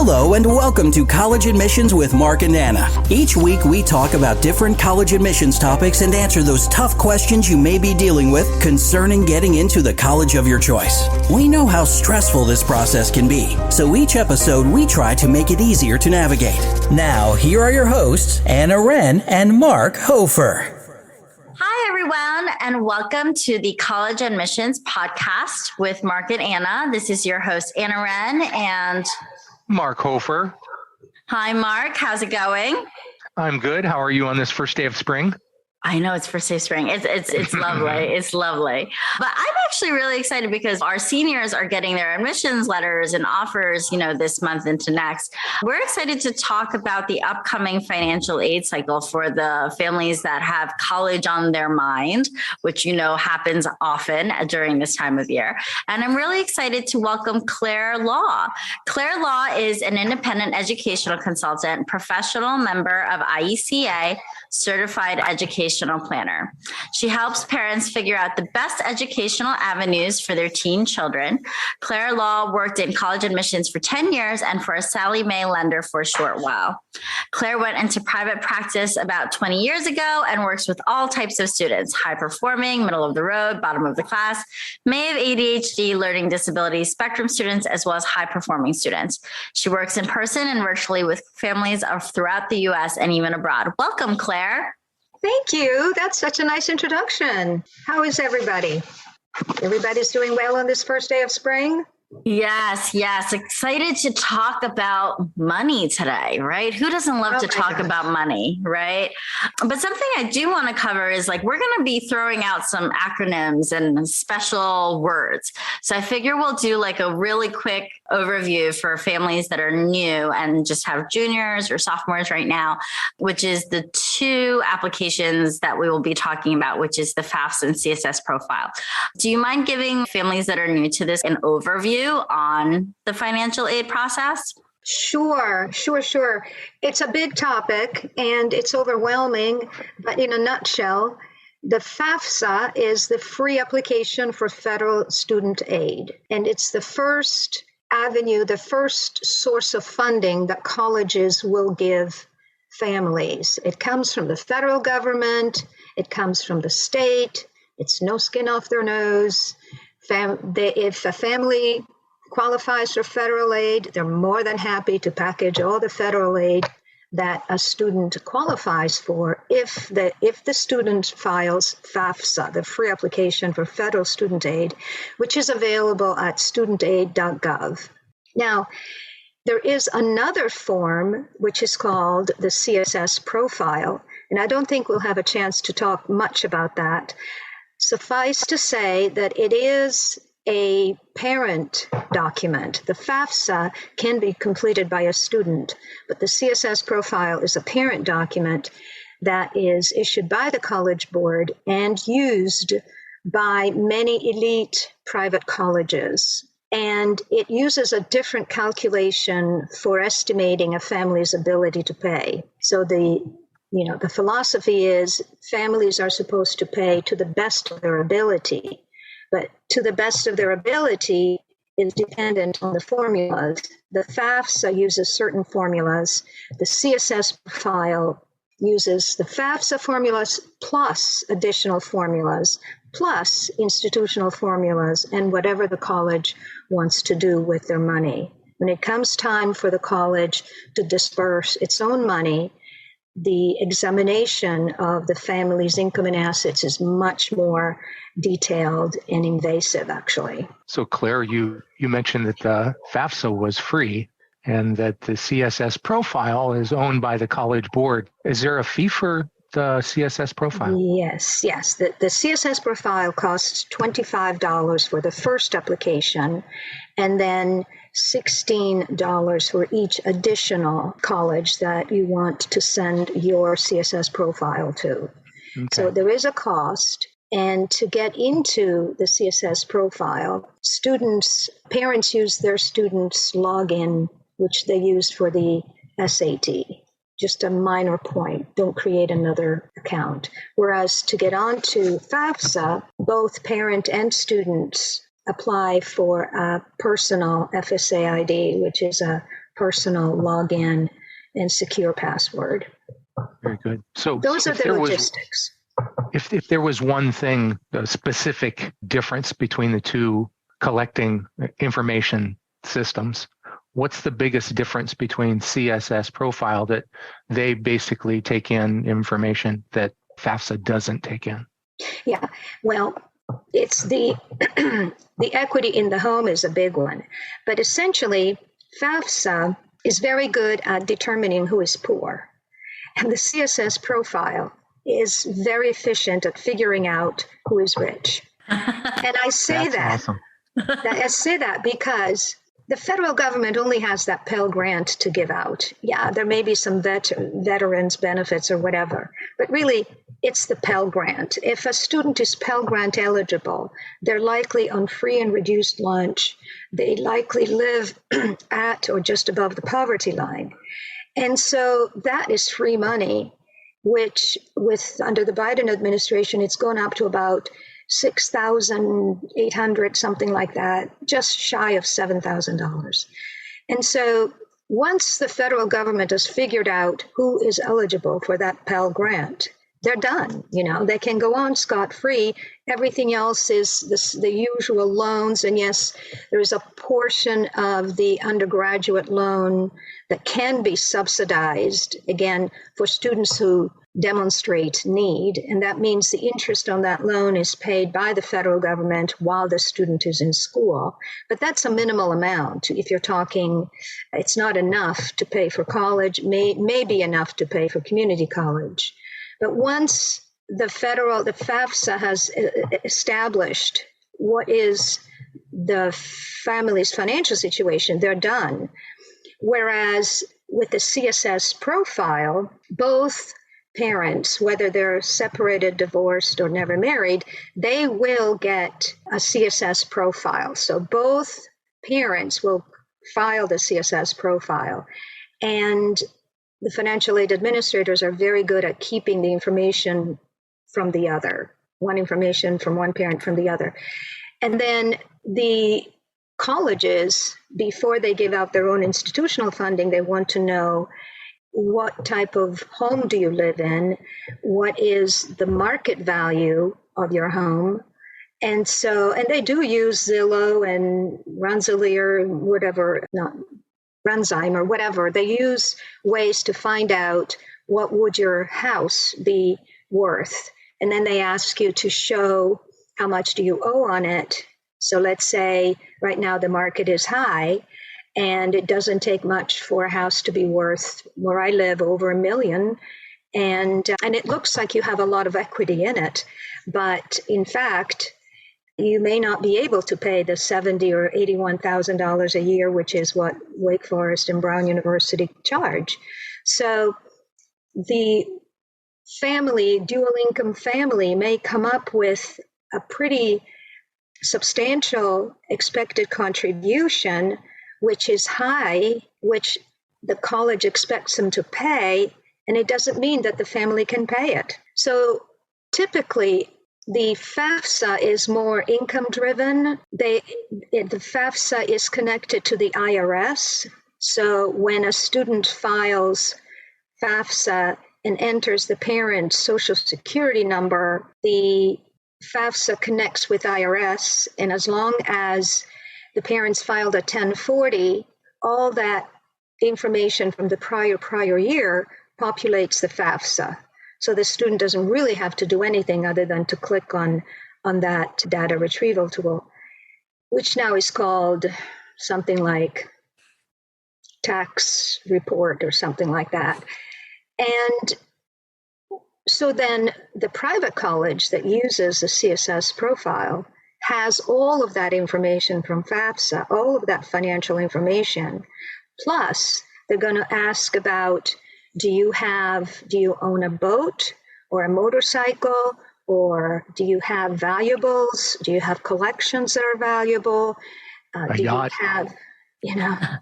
Hello and welcome to College Admissions with Mark and Anna. Each week we talk about different college admissions topics and answer those tough questions you may be dealing with concerning getting into the college of your choice. We know how stressful this process can be, so each episode we try to make it easier to navigate. Now, here are your hosts, Anna Wren and Mark Hofer. Hi, everyone, and welcome to the College Admissions Podcast with Mark and Anna. This is your host, Anna Wren, and Mark Hofer. Hi, Mark. How's it going? I'm good. How are you on this first day of spring? I know it's first day of spring. It's lovely. It's lovely. But I'm actually really excited because our seniors are getting their admissions letters and offers, this month into next. We're excited to talk about the upcoming financial aid cycle for the families that have college on their mind, which happens often during this time of year. And I'm really excited to welcome Claire Law. Claire Law is an independent educational consultant, professional member of IECA, certified educational planner. She helps parents figure out the best educational avenues for their teen children. Claire Law worked in college admissions for 10 years and for a SallieMae lender for a short while. Claire went into private practice about 20 years ago and works with all types of students: high performing, middle of the road, bottom of the class, may have ADHD, learning disabilities, spectrum students, as well as high performing students. She works in person and virtually with families throughout the U.S. and even abroad. Welcome, Claire. Thank you. That's such a nice introduction. How is everybody? Everybody's doing well on this first day of spring? Yes. Excited to talk about money today, right? Who doesn't love to talk about money, right? But something I do want to cover is we're going to be throwing out some acronyms and special words. So I figure we'll do a really quick overview for families that are new and just have juniors or sophomores right now, which is the two applications that we will be talking about, which is the FAFSA and CSS profile. Do you mind giving families that are new to this an overview on the financial aid process? Sure. It's a big topic and it's overwhelming, but in a nutshell, the FAFSA is the free application for federal student aid. And it's the first avenue, the first source of funding that colleges will give families. It comes from the federal government. It comes from the state. It's no skin off their nose. If a family qualifies for federal aid, they're more than happy to package all the federal aid that a student qualifies for if the student files FAFSA, the free application for federal student aid, which is available at studentaid.gov. Now, there is another form which is called the CSS profile, and I don't think we'll have a chance to talk much about that. Suffice to say that it is a parent document. The FAFSA can be completed by a student, but the CSS profile is a parent document that is issued by the College Board and used by many elite private colleges. And it uses a different calculation for estimating a family's ability to pay. So the philosophy is families are supposed to pay to the best of their ability, but to the best of their ability is dependent on the formulas. The FAFSA uses certain formulas. The CSS profile uses the FAFSA formulas plus additional formulas, plus institutional formulas, and whatever the college wants to do with their money. When it comes time for the college to disperse its own money, the examination of the family's income and assets is much more detailed and invasive, actually. So, Claire, you mentioned that the FAFSA was free and that the CSS profile is owned by the College Board. Is there a fee for the CSS profile? Yes. The CSS profile costs $25 for the first application, and then $16 for each additional college that you want to send your CSS profile to. Okay. So there is a cost. And to get into the CSS profile, parents use their students' login, which they used for the SAT. Just a minor point, don't create another account. Whereas to get onto FAFSA, both parent and students apply for a personal FSA ID, which is a personal login and secure password. Very good. So Those are the logistics. If there was one thing, a specific difference between the two collecting information systems, what's the biggest difference between CSS Profile that they basically take in information that FAFSA doesn't take in? Yeah, well, it's the the equity in the home is a big one, but essentially FAFSA is very good at determining who is poor, and the CSS Profile is very efficient at figuring out who is rich. And I say That's that awesome. I say that because the federal government only has that Pell Grant to give out. Yeah, there may be some veterans benefits or whatever, but really it's the Pell Grant. If a student is Pell Grant eligible, they're likely on free and reduced lunch. They likely live at or just above the poverty line. And so that is free money, which under the Biden administration, it's gone up to about $6,800, something like that, just shy of $7,000. And so once the federal government has figured out who is eligible for that Pell Grant, they're done. They can go on scot-free. Everything else is the usual loans. And yes, there is a portion of the undergraduate loan that can be subsidized, again, for students who demonstrate need. And that means the interest on that loan is paid by the federal government while the student is in school. But that's a minimal amount. If you're talking, it's not enough to pay for college, may be enough to pay for community college. But once the FAFSA has established what is the family's financial situation, they're done. Whereas with the CSS Profile, both parents, whether they're separated, divorced, or never married, they will get a CSS Profile. So both parents will file the CSS Profile. And the financial aid administrators are very good at keeping the information from the other, information from one parent from the other. And then the colleges, before they give out their own institutional funding, they want to know what type of home do you live in? What is the market value of your home? And they do use Zillow and Rensselaer, whatever, not Renzyme or whatever. They use ways to find out what would your house be worth. And then they ask you to show how much do you owe on it. So let's say right now the market is high and it doesn't take much for a house to be worth, where I live, over $1 million. And it looks like you have a lot of equity in it. But in fact, you may not be able to pay the $70,000 or $81,000 a year, which is what Wake Forest and Brown University charge. So the dual income family may come up with a pretty substantial expected contribution, which is high, which the college expects them to pay, and it doesn't mean that the family can pay it. So typically, the FAFSA is more income driven. The FAFSA is connected to the IRS. So when a student files FAFSA and enters the parent's social security number, the FAFSA connects with IRS. And as long as the parents filed a 1040, all that information from the prior year populates the FAFSA. So the student doesn't really have to do anything other than to click on that data retrieval tool, which now is called something like tax report or something like that. And so then the private college that uses the CSS Profile has all of that information from FAFSA, all of that financial information. Plus, they're going to ask about, do you own a boat or a motorcycle, or do you have valuables? Do you have collections that are valuable? Do yacht. You have,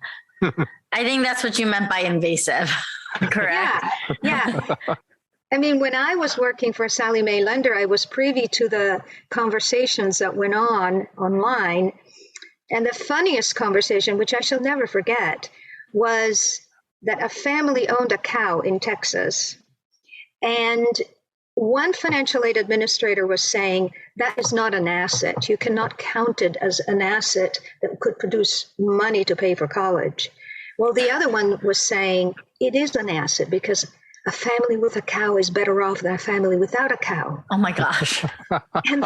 I think that's what you meant by invasive, correct? Yeah. I mean, when I was working for a SallieMae lender, I was privy to the conversations that went on online. And the funniest conversation, which I shall never forget, was that a family owned a cow in Texas, and one financial aid administrator was saying that is not an asset. You cannot count it as an asset that could produce money to pay for college. Well, the other one was saying it is an asset because a family with a cow is better off than a family without a cow. Oh my gosh. And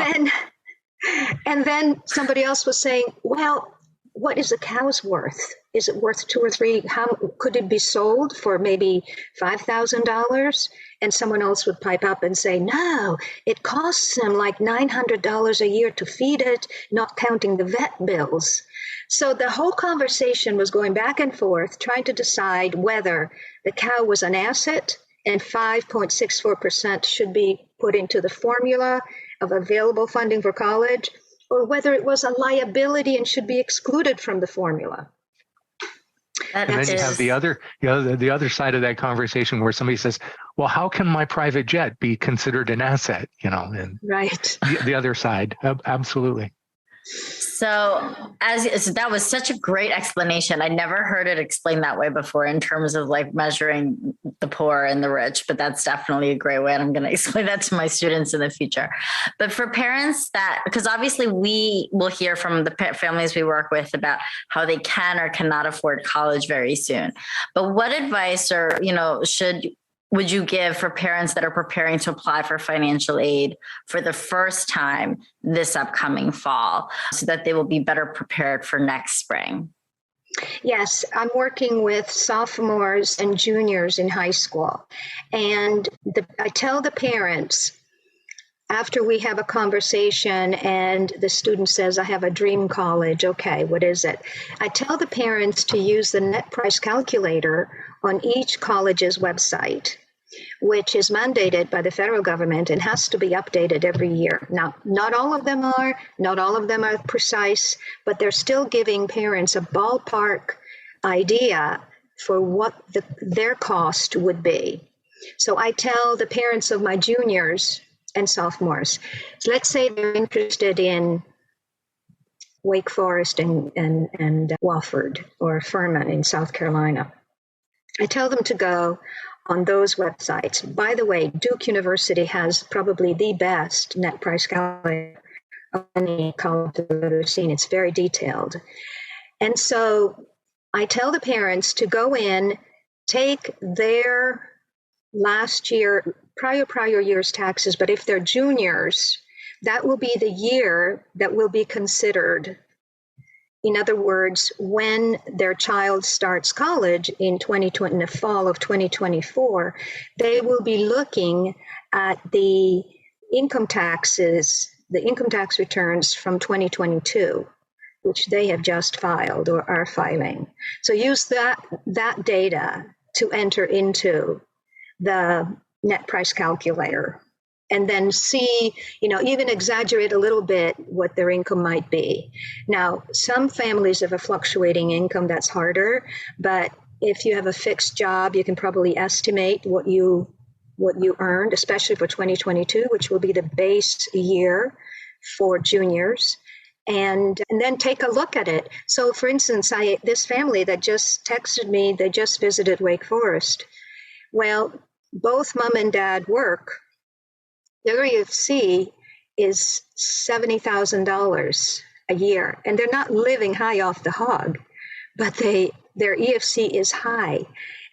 then somebody else was saying, well, what is a cow's worth? Is it worth two or three? How could it be sold for maybe $5,000? And someone else would pipe up and say, no, it costs them like $900 a year to feed it, not counting the vet bills. So the whole conversation was going back and forth, trying to decide whether the cow was an asset and 5.64% should be put into the formula of available funding for college, or whether it was a liability and should be excluded from the formula. And then you have the other side of that conversation where somebody says, well, how can my private jet be considered an asset? And right. The other side. Absolutely. So that was such a great explanation. I never heard it explained that way before in terms of like measuring the poor and the rich, but that's definitely a great way. And I'm going to explain that to my students in the future. But for parents because obviously we will hear from the families we work with about how they can or cannot afford college very soon. But what advice would you give for parents that are preparing to apply for financial aid for the first time this upcoming fall so that they will be better prepared for next spring? Yes, I'm working with sophomores and juniors in high school. And I tell the parents, after we have a conversation and the student says, I have a dream college, okay, what is it? I tell the parents to use the net price calculator on each college's website, which is mandated by the federal government and has to be updated every year. Now, not all of them are precise, but they're still giving parents a ballpark idea for what their cost would be. So I tell the parents of my juniors and sophomores, so let's say they're interested in Wake Forest and Wofford or Furman in South Carolina. I tell them to go on those websites. By the way, Duke University has probably the best net price calculator of any college I've ever seen. It's very detailed. And so I tell the parents to go in, take their last year, prior year's taxes, but if they're juniors, that will be the year that will be considered. In other words, when their child starts college in the fall of 2024, they will be looking at the income tax returns from 2022, which they have just filed or are filing. So use that data to enter into the net price calculator, and then see, even exaggerate a little bit what their income might be. Now, some families have a fluctuating income, that's harder, but if you have a fixed job, you can probably estimate what you earned, especially for 2022, which will be the base year for juniors, and then take a look at it. So for instance, this family that just texted me, they just visited Wake Forest. Well, both mom and dad work. Their EFC is $70,000 a year, and they're not living high off the hog, but their EFC is high.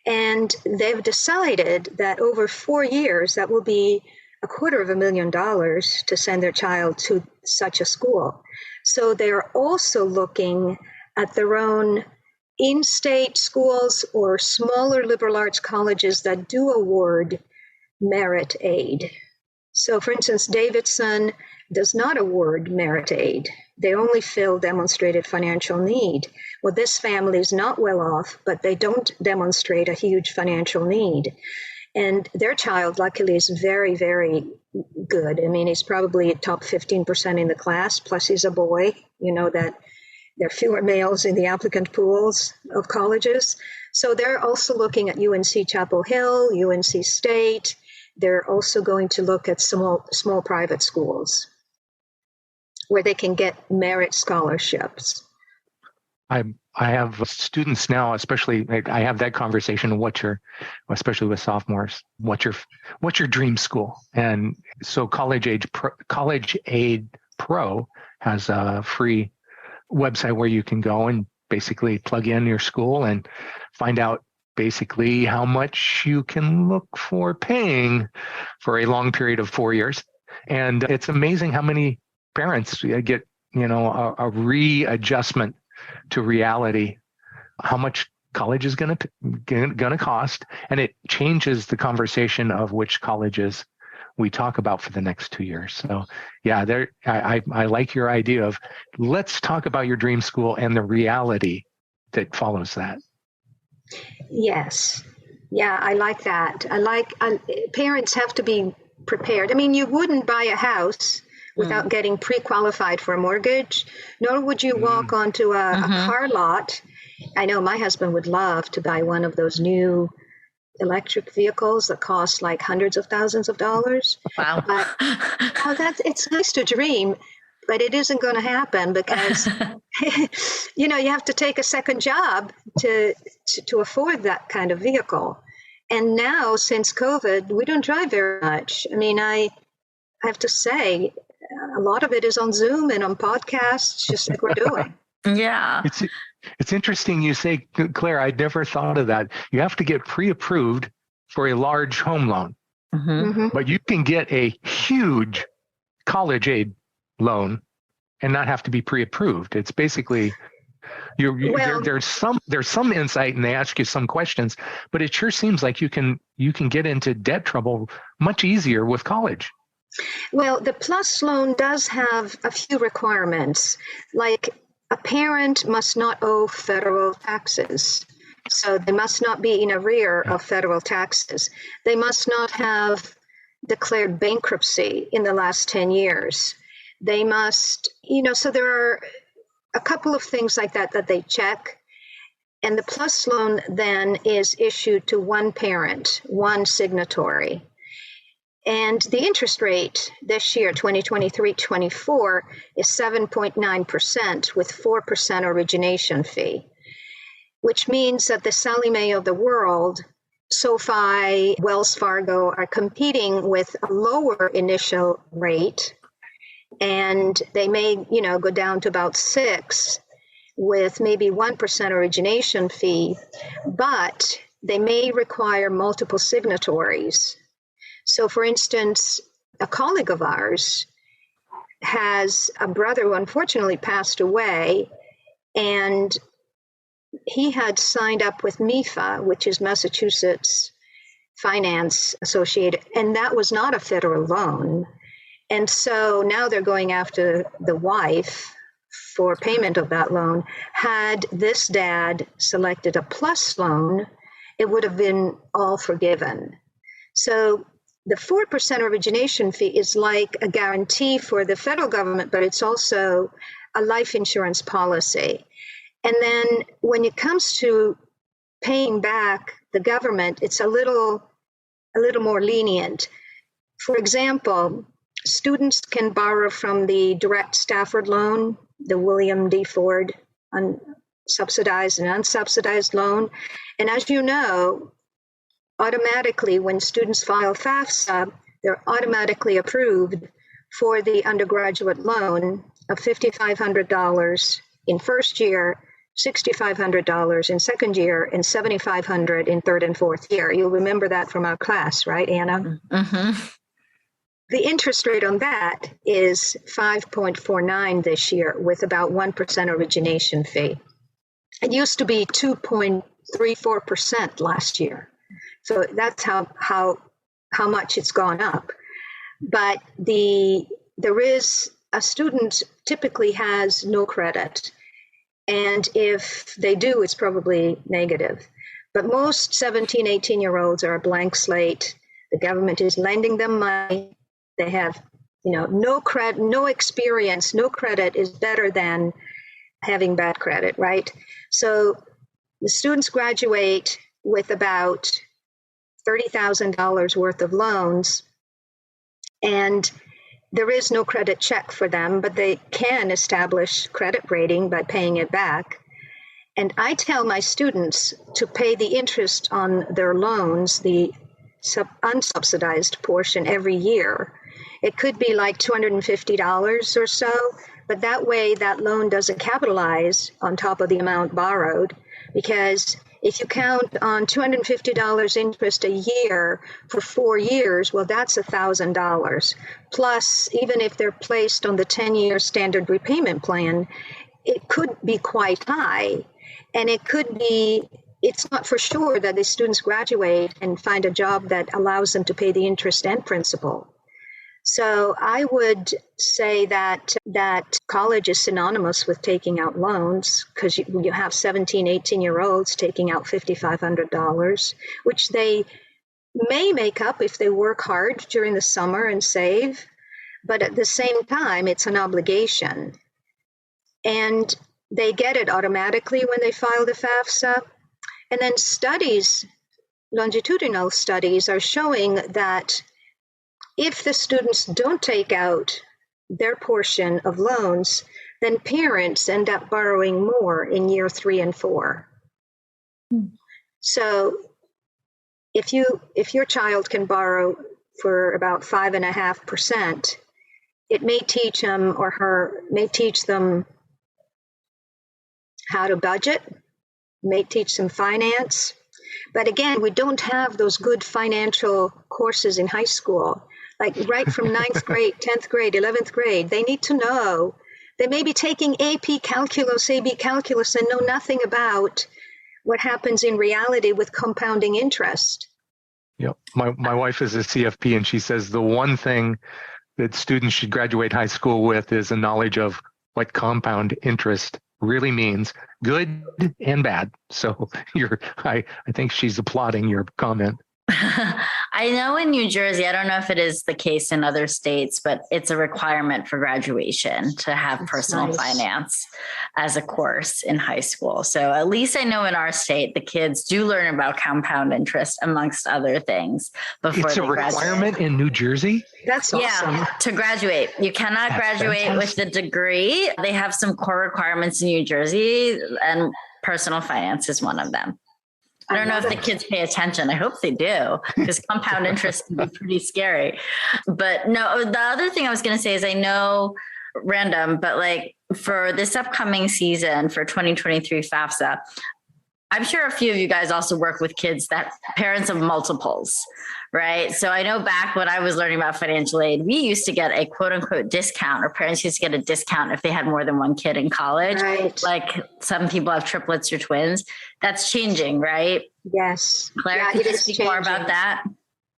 And they've decided that over 4 years, that will be $250,000 to send their child to such a school. So they're also looking at their own in-state schools or smaller liberal arts colleges that do award merit aid. So for instance, Davidson does not award merit aid. They only fill demonstrated financial need. Well, this family is not well off, but they don't demonstrate a huge financial need. And their child, luckily, is very, very good. I mean, he's probably top 15% in the class, plus he's a boy. You know that there are fewer males in the applicant pools of colleges. So they're also looking at UNC Chapel Hill, UNC State. They're also going to look at small private schools where they can get merit scholarships. I'm I have students now, especially I have that conversation. Especially with sophomores, what's your dream school? And so College Aid Pro has a free website where you can go and basically plug in your school and find out basically how much you can look for paying for a long period of 4 years. And it's amazing how many parents get, a readjustment to reality, how much college is going to cost. And it changes the conversation of which colleges we talk about for the next 2 years. So yeah, I like your idea of let's talk about your dream school and the reality that follows that. Yes. Yeah, I like that. Parents have to be prepared. I mean, you wouldn't buy a house without getting pre-qualified for a mortgage, nor would you walk onto a car lot. I know my husband would love to buy one of those new electric vehicles that cost like hundreds of thousands of dollars. Wow. But it's nice to dream, but it isn't going to happen because, you have to take a second job to afford that kind of vehicle. And now, since COVID, we don't drive very much. I mean, I have to say, a lot of it is on Zoom and on podcasts, just like we're doing. Yeah. It's interesting you say, Claire, I'd never thought of that. You have to get pre-approved for a large home loan, but you can get a huge college aid loan and not have to be pre-approved. It's basically there's some insight and they ask you some questions, but it sure seems like you can get into debt trouble much easier with college. Well, the PLUS loan does have a few requirements, like a parent must not owe federal taxes. So they must not be in arrear of federal taxes. They must not have declared bankruptcy in the last 10 years. They must, so there are a couple of things like that they check. And the PLUS loan then is issued to one parent, one signatory. And the interest rate this year, 2023-24, is 7.9% with 4% origination fee, which means that the SallieMae of the world, SoFi, Wells Fargo, are competing with a lower initial rate, and they may, go down to about 6 with maybe 1% origination fee, but they may require multiple signatories. So, for instance, a colleague of ours has a brother who unfortunately passed away, and he had signed up with MIFA, which is Massachusetts Finance Associated, and that was not a federal loan. And so now they're going after the wife for payment of that loan. Had this dad selected a PLUS loan, it would have been all forgiven. So the 4% origination fee is like a guarantee for the federal government, but it's also a life insurance policy. And then when it comes to paying back the government, it's a little more lenient. For example, students can borrow from the direct Stafford loan, the William D. Ford subsidized and unsubsidized loan. And as you know, automatically, when students file FAFSA, they're automatically approved for the undergraduate loan of $5,500 in first year, $6,500 in second year, and $7,500 in third and fourth year. You'll remember that from our class, right, Anna? Mm-hmm. The interest rate on that is 5.49 this year with about 1% origination fee. It used to be 2.34% last year. So that's how much it's gone up. But there is a student typically has no credit. And if they do, it's probably negative. But most 17, 18-year-olds are a blank slate. The government is lending them money. They have, no credit, no experience, no credit is better than having bad credit, right? So the students graduate with about $30,000 worth of loans, and there is no credit check for them, but they can establish credit rating by paying it back. And I tell my students to pay the interest on their loans, the unsubsidized portion, every year. It could be like $250 or so, but that way that loan doesn't capitalize on top of the amount borrowed, because if you count on $250 interest a year for 4 years, well, that's $1,000. Plus, even if they're placed on the 10-year standard repayment plan, it could be quite high. And it's not for sure that the students graduate and find a job that allows them to pay the interest and principal. So I would say that college is synonymous with taking out loans, because you have 17, 18-year-olds taking out $5,500, which they may make up if they work hard during the summer and save. But at the same time, it's an obligation. And they get it automatically when they file the FAFSA. And then longitudinal studies are showing that if the students don't take out their portion of loans, then parents end up borrowing more in year 3 and 4. So if your child can borrow for about 5.5%, it may teach him or her, may teach them how to budget, may teach them finance. But again, we don't have those good financial courses in high school. Like right from 9th grade, 10th grade, 11th grade, they need to know. They may be taking AP calculus, AB calculus, and know nothing about what happens in reality with compounding interest. Yep. My wife is a CFP, and she says the one thing that students should graduate high school with is a knowledge of what compound interest really means, good and bad. So I think she's applauding your comment. I know in New Jersey, I don't know if it is the case in other states, but it's a requirement for graduation to have personal finance as a course in high school. So at least I know in our state, the kids do learn about compound interest amongst other things before it's a requirement in New Jersey? That's awesome. Yeah, to graduate. You cannot graduate with the degree. They have some core requirements in New Jersey, and personal finance is one of them. I don't know if the kids pay attention. I hope they do, because compound interest can be pretty scary. But no, the other thing I was going to say is, I know random, but like for this upcoming season for 2023 FAFSA, I'm sure a few of you guys also work with kids that parents of multiples, right? So I know back when I was learning about financial aid, we used to get a quote unquote discount, or parents used to get a discount if they had more than one kid in college. Right. Like some people have triplets or twins. That's changing, right? Yes. Claire, could you speak more about that?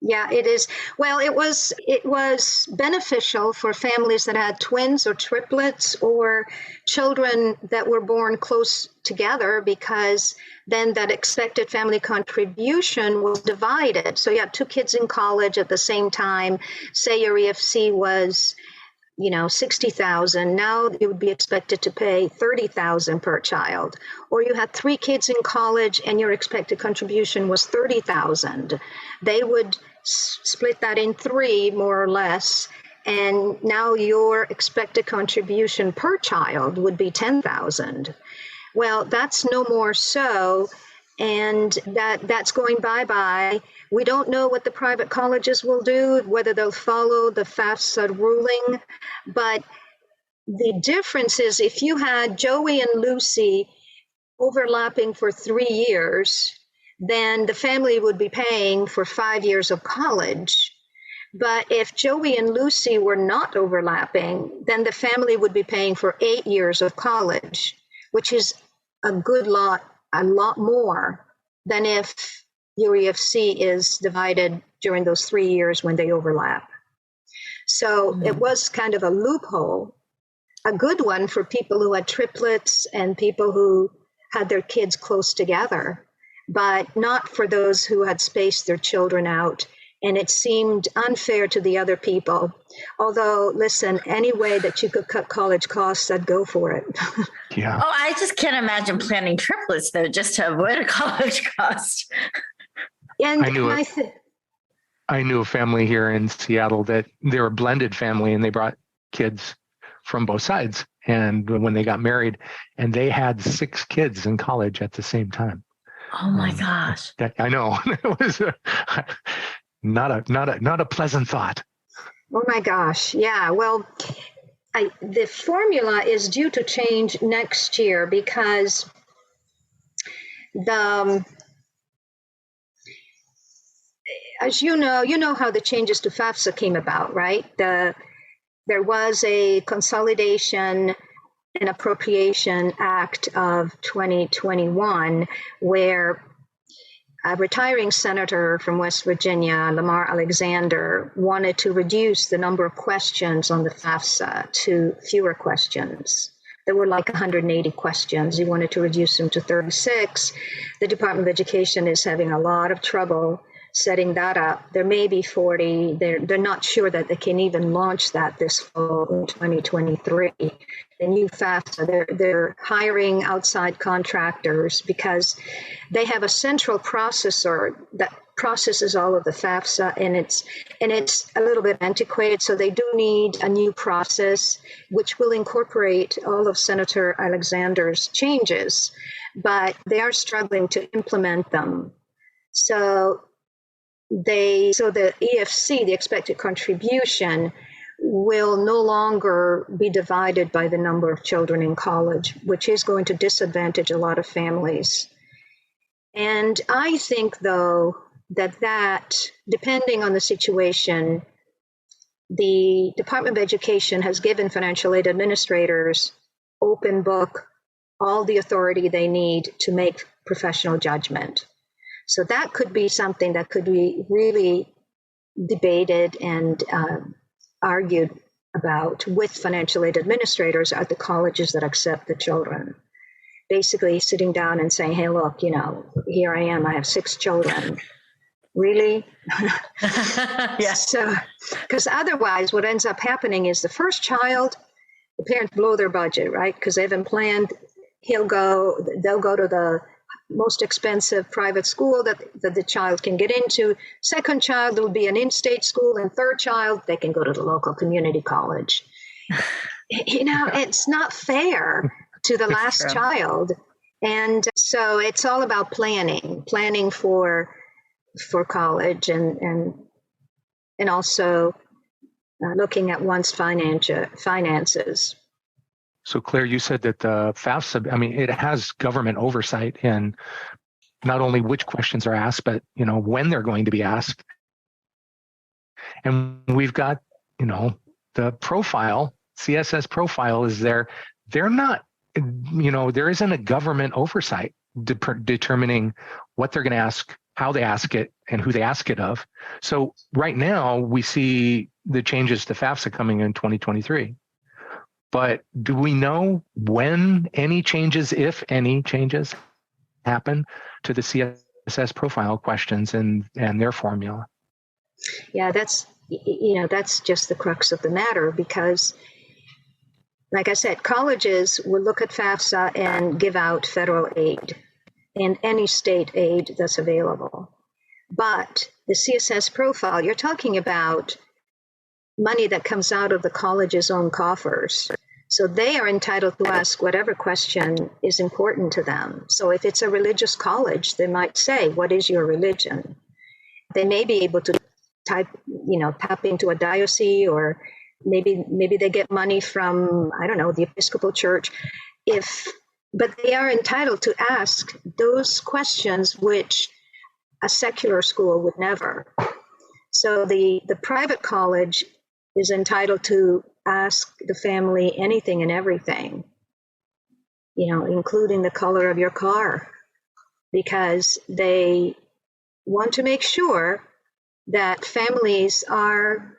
Yeah, it is. Well, it was beneficial for families that had twins or triplets or children that were born close together, because then that expected family contribution was divided. So you had 2 kids in college at the same time. Say your EFC was, $60,000. Now you would be expected to pay $30,000 per child. Or you had 3 kids in college and your expected contribution was $30,000. They would split that in 3, more or less, and now your expected contribution per child would be $10,000. Well, that's no more so, and that's going bye-bye. We don't know what the private colleges will do, whether they'll follow the FAFSA ruling, but the difference is if you had Joey and Lucy overlapping for 3 years, then the family would be paying for 5 years of college. But if Joey and Lucy were not overlapping, then the family would be paying for 8 years of college, which is a lot more than if your EFC is divided during those 3 years when they overlap. So it was kind of a loophole, a good one for people who had triplets and people who had their kids close together, but not for those who had spaced their children out. And it seemed unfair to the other people. Although, listen, any way that you could cut college costs, I'd go for it. Yeah. Oh, I just can't imagine planning triplets, though, just to avoid a college cost. And I knew a family here in Seattle that they were a blended family, and they brought kids from both sides. and when they got married, and they had 6 kids in college at the same time. Oh my gosh. I know. It was not a pleasant thought. Oh my gosh. Yeah. Well, the formula is due to change next year because as you know how the changes to FAFSA came about, right? There was a Consolidation and Appropriation Act of 2021 where a retiring senator from West Virginia, Lamar Alexander, wanted to reduce the number of questions on the FAFSA to fewer questions. There were like 180 questions. He wanted to reduce them to 36. The Department of Education is having a lot of trouble setting that up. There may be 40. They're not sure that they can even launch that this fall in 2023. The new FAFSA, they're hiring outside contractors because they have a central processor that processes all of the FAFSA, and it's a little bit antiquated, so they do need a new process which will incorporate all of Senator Alexander's changes, but they are struggling to implement them. So the EFC, the expected contribution, will no longer be divided by the number of children in college, which is going to disadvantage a lot of families. And I think, though, that depending on the situation, the Department of Education has given financial aid administrators open book, all the authority they need to make professional judgment. So that could be something that could be really debated and argued about with financial aid administrators at the colleges that accept the children. Basically sitting down and saying, hey, look, here I am, I have 6 children. Really? Yeah. So, because otherwise what ends up happening is the first child, the parents blow their budget, right? Because they haven't planned, they'll go to the most expensive private school that the child can get into. Second child will be an in-state school, and third child, they can go to the local community college. It's not fair to the last child. And so it's all about planning for college and also looking at one's finances. So, Claire, you said that the FAFSA, it has government oversight in not only which questions are asked, but, when they're going to be asked. And we've got, the profile, CSS profile is there. They're not, there isn't a government oversight determining what they're going to ask, how they ask it, and who they ask it of. So right now we see the changes to FAFSA coming in 2023. But do we know when any changes, if any changes, happen to the CSS profile questions and their formula? Yeah, that's just the crux of the matter, because, like I said, colleges will look at FAFSA and give out federal aid and any state aid that's available. But the CSS profile, you're talking about money that comes out of the college's own coffers. So they are entitled to ask whatever question is important to them. So if it's a religious college, they might say, what is your religion? They may be able to tap into a diocese, or maybe they get money from, I don't know, the Episcopal Church. But they are entitled to ask those questions which a secular school would never. So the private college is entitled to ask the family anything and everything, including the color of your car, because they want to make sure that families are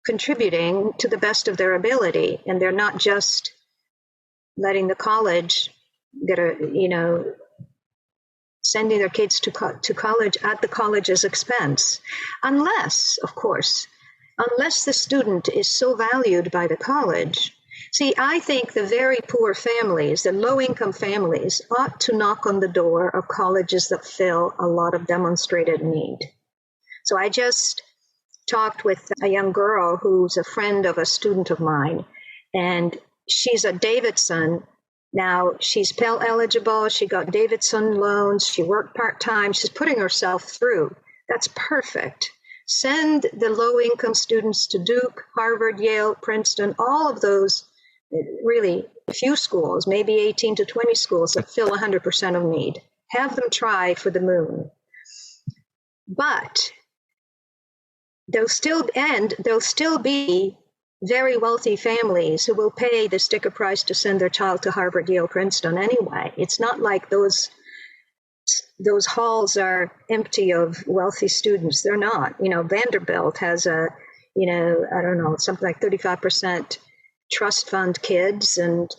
contributing to the best of their ability, and they're not just letting the college sending their kids to college at the college's expense, unless the student is so valued by the college. See, I think the very poor families, the low-income families, ought to knock on the door of colleges that fill a lot of demonstrated need. So I just talked with a young girl who's a friend of a student of mine, and she's a Davidson. Now she's Pell eligible. She got Davidson loans. She worked part-time. She's putting herself through. That's perfect. Send the low-income students to Duke, Harvard, Yale, Princeton, all of those really few schools, maybe 18 to 20 schools that fill 100% of need. Have them try for the moon. But there'll still be very wealthy families who will pay the sticker price to send their child to Harvard, Yale, Princeton anyway. It's not like those halls are empty of wealthy students. They're not. Vanderbilt has something like 35% trust fund kids and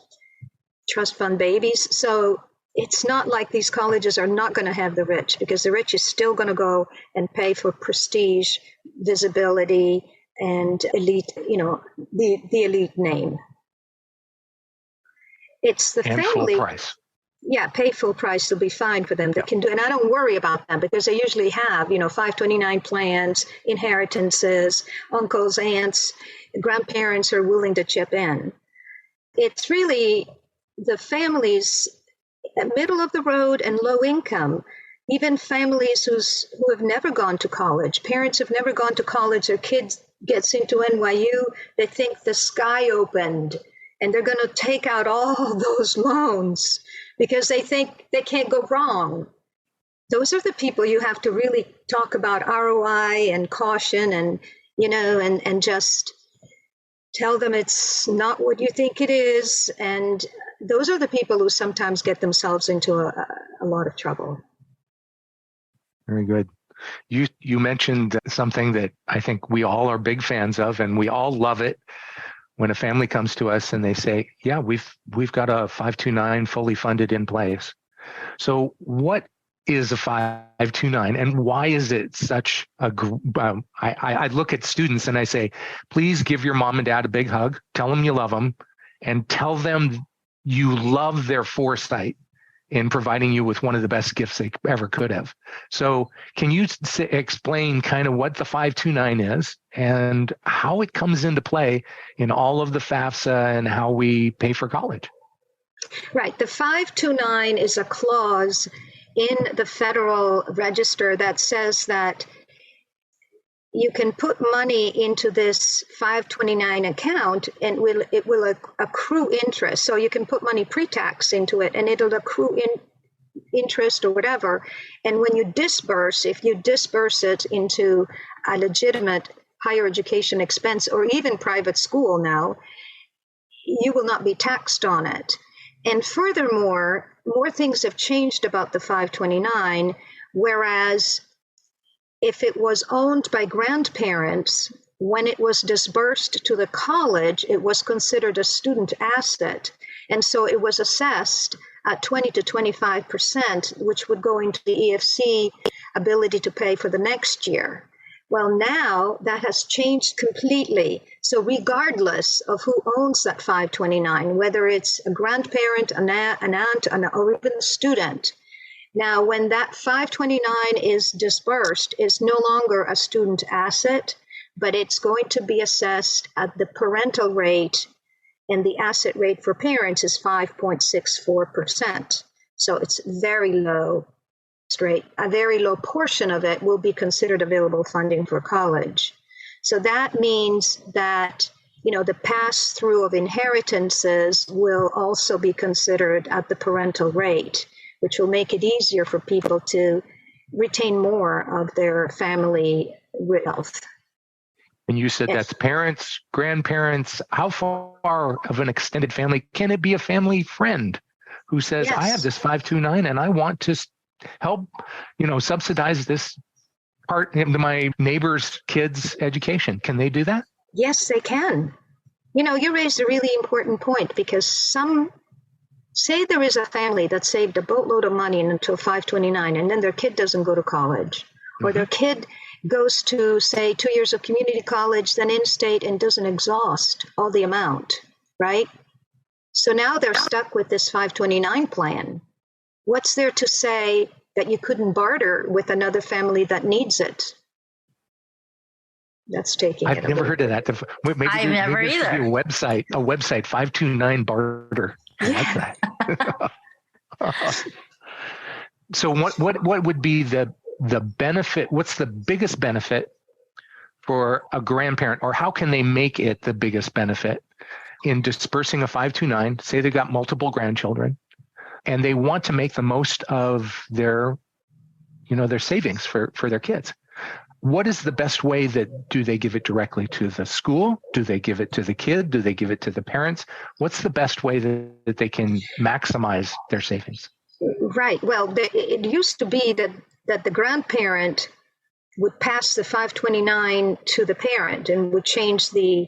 trust fund babies. So it's not like these colleges are not going to have the rich, because the rich is still going to go and pay for prestige, visibility, and elite, the elite name. It's the and family. Full price. Yeah, pay full price. They'll be fine for them. They can do, and I don't worry about them because they usually have, 529 plans, inheritances, uncles, aunts, grandparents are willing to chip in. It's really the families at middle of the road and low income, even families who have never gone to college. Parents have never gone to college. Their kid gets into NYU. They think the sky opened, and they're going to take out all those loans because they think they can't go wrong. Those are the people you have to really talk about ROI and caution and just tell them it's not what you think it is. And those are the people who sometimes get themselves into a lot of trouble. Very good. You mentioned something that I think we all are big fans of, and we all love it when a family comes to us and they say, yeah, we've got a 529 fully funded in place. So what is a 529 and why is it such a I look at students and I say, please give your mom and dad a big hug, tell them you love them, and tell them you love their foresight in providing you with one of the best gifts they ever could have. So can you explain kind of what the 529 is and how it comes into play in all of the FAFSA and how we pay for college? Right. The 529 is a clause in the Federal Register that says that you can put money into this 529 account and it will accrue interest. So you can put money pre-tax into it and it'll accrue interest or whatever. And when you disburse, if you disburse it into a legitimate higher education expense or even private school now, you will not be taxed on it. And furthermore, more things have changed about the 529, whereas if it was owned by grandparents, when it was disbursed to the college, it was considered a student asset. And so it was assessed at 20 to 25%, which would go into the EFC ability to pay for the next year. Well, now that has changed completely. So regardless of who owns that 529, whether it's a grandparent, an aunt, or even a student, now when that 529 is disbursed, it's no longer a student asset, but it's going to be assessed at the parental rate, and the asset rate for parents is 5.64%. So it's very low rate. A very low portion of it will be considered available funding for college. So that means that, the pass-through of inheritances will also be considered at the parental rate, which will make it easier for people to retain more of their family wealth. And you said that's parents, grandparents. How far of an extended family? Can it be a family friend who says, I have this 529 and I want to help, subsidize this part of my neighbor's kids' education? Can they do that? Yes, they can. You raised a really important point, because say there is a family that saved a boatload of money until 529 and then their kid doesn't go to college, or their kid goes to, say, 2 years of community college, then in-state, and doesn't exhaust all the amount, right? So now they're stuck with this 529 plan. What's there to say that you couldn't barter with another family that needs it? That's taking I've it. never heard of that. Maybe I've never maybe either. Be a website 529 barter. I like that. So what would be the benefit? What's the biggest benefit for a grandparent, or how can they make it the biggest benefit in dispersing a 529? Say they got multiple grandchildren and they want to make the most of their savings for their kids. What is the best way do they give it directly to the school? Do they give it to the kid? Do they give it to the parents? What's the best way that they can maximize their savings? Right. Well, it used to be that the grandparent would pass the 529 to the parent and would change the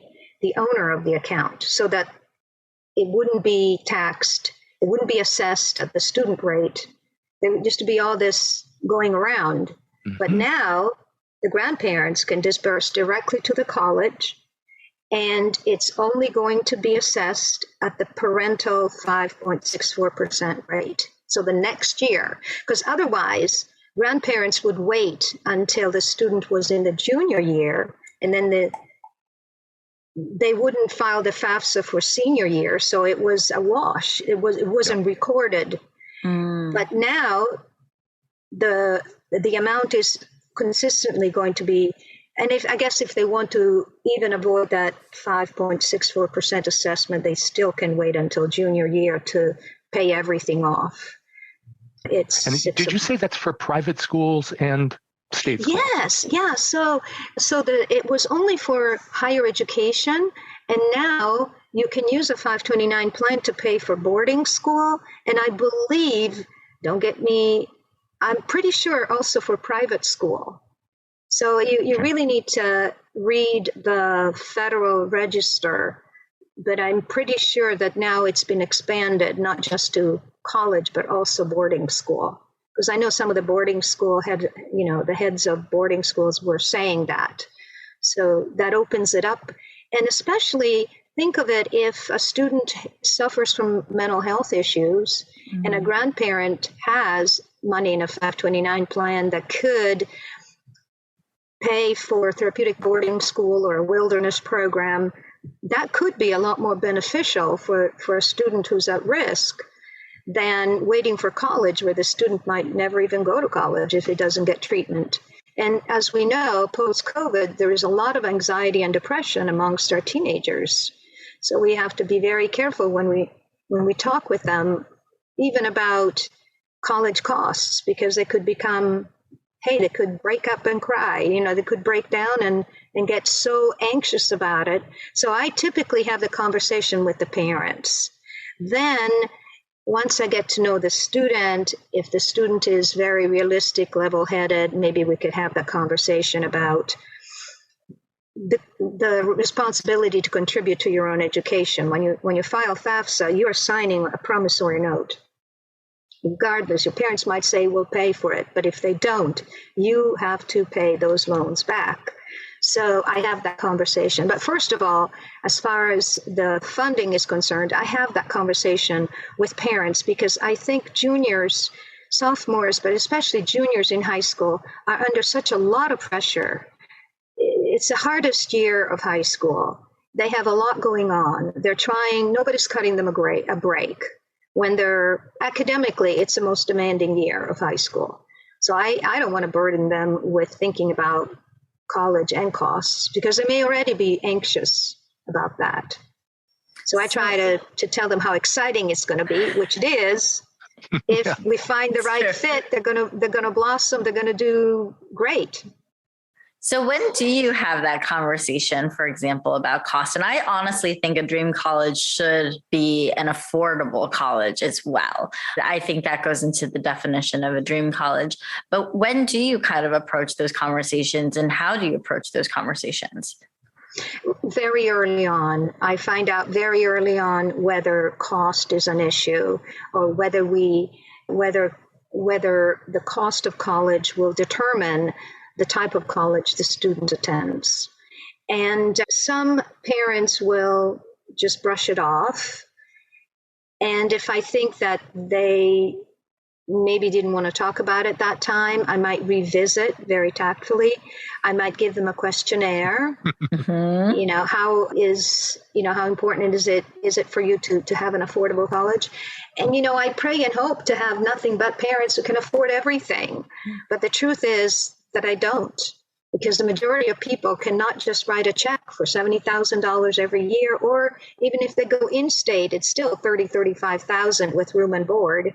owner of the account so that it wouldn't be taxed, it wouldn't be assessed at the student rate. There used to be all this going around. Mm-hmm. But now the grandparents can disperse directly to the college, and it's only going to be assessed at the parental 5.64% rate. So the next year, because otherwise grandparents would wait until the student was in the junior year, and then they wouldn't file the FAFSA for senior year. So it was a wash. It wasn't recorded. But now the amount is consistently going to be, and if they want to even avoid that 5.64% assessment, they still can wait until junior year to pay everything off. Did you say that's for private schools and state schools? Yes, yeah. So it was only for higher education, and now you can use a 529 plan to pay for boarding school, and I believe, don't get me, I'm pretty sure also for private school. So you really need to read the Federal Register, but I'm pretty sure that now it's been expanded, not just to college, but also boarding school. Because I know some of the boarding school the heads of boarding schools were saying that. So that opens it up. And especially think of it if a student suffers from mental health issues, mm-hmm. and a grandparent has money in a 529 plan that could pay for therapeutic boarding school or a wilderness program, that could be a lot more beneficial for a student who's at risk than waiting for college, where the student might never even go to college if he doesn't get treatment. And as we know, post-COVID, there is a lot of anxiety and depression amongst our teenagers. So we have to be very careful when we talk with them, even about college costs, because they could they could break up and cry. They could break down and get so anxious about it. So I typically have the conversation with the parents. Then once I get to know the student, if the student is very realistic, level-headed, maybe we could have that conversation about the responsibility to contribute to your own education. When you file FAFSA, you are signing a promissory note. Regardless, your parents might say, we'll pay for it, but if they don't, you have to pay those loans back. So I have that conversation. But first of all, as far as the funding is concerned, I have that conversation with parents, because I think juniors, sophomores, but especially juniors in high school are under such a lot of pressure. It's the hardest year of high school. They have a lot going on. They're trying, nobody's cutting them a break. When they're academically, it's the most demanding year of high school. So I don't want to burden them with thinking about college and costs, because they may already be anxious about that. So I try to tell them how exciting it's going to be, which it is. If we find the right fit, they're going to blossom. They're going to do great. So when do you have that conversation, for example, about cost? And I honestly think a dream college should be an affordable college as well. I think that goes into the definition of a dream college. But when do you kind of approach those conversations, and how do you approach those conversations? Very early on. I find out very early on whether cost is an issue, or whether the cost of college will determine the type of college the student attends. And some parents will just brush it off. And if I think that they maybe didn't want to talk about it that time, I might revisit very tactfully. I might give them a questionnaire. How important is it for you to have an affordable college? And, I pray and hope to have nothing but parents who can afford everything. But the truth is that I don't, because the majority of people cannot just write a check for $70,000 every year, or even if they go in-state, it's still $35,000 with room and board.